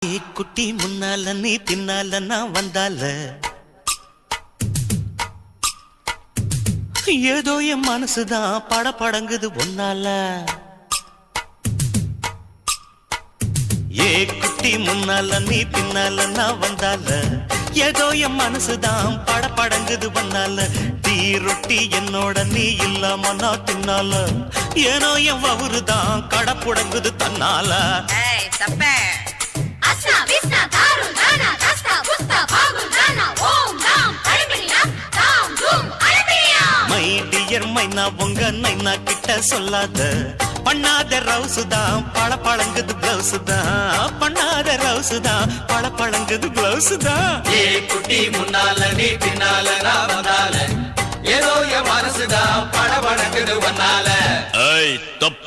குட்டி முன்னால நீ பின்னால நான் வந்தால ஏதோ என் மனசுதான் படபடங்குது ஒன்னால. ஏ குட்டி முன்னால நீ பின்னால நான் வந்தால ஏதோ என் மனசுதான் படபடங்குது ஒன்னால. டீ ரொட்டி என்னோட நீ இல்லாம நான் தின்னால ஏனோ என் வவுறுதான் கடப்புடங்குது தன்னால. மை டியர் மைனா உங்க நைனா கிட்ட சொல்லாத பண்ணாத ரவுசுதான் பழ பழங்குது பிளவுசுதான் பண்ணாத ரவுசுதான் பழ பழங்குது பிளவுசுதான். ஏ குட்டி முன்னால நீ பின்னால நான் வந்தால ஏதோ என் மனசுதான் பட பழங்குது வந்தால. ஐய் தப்பு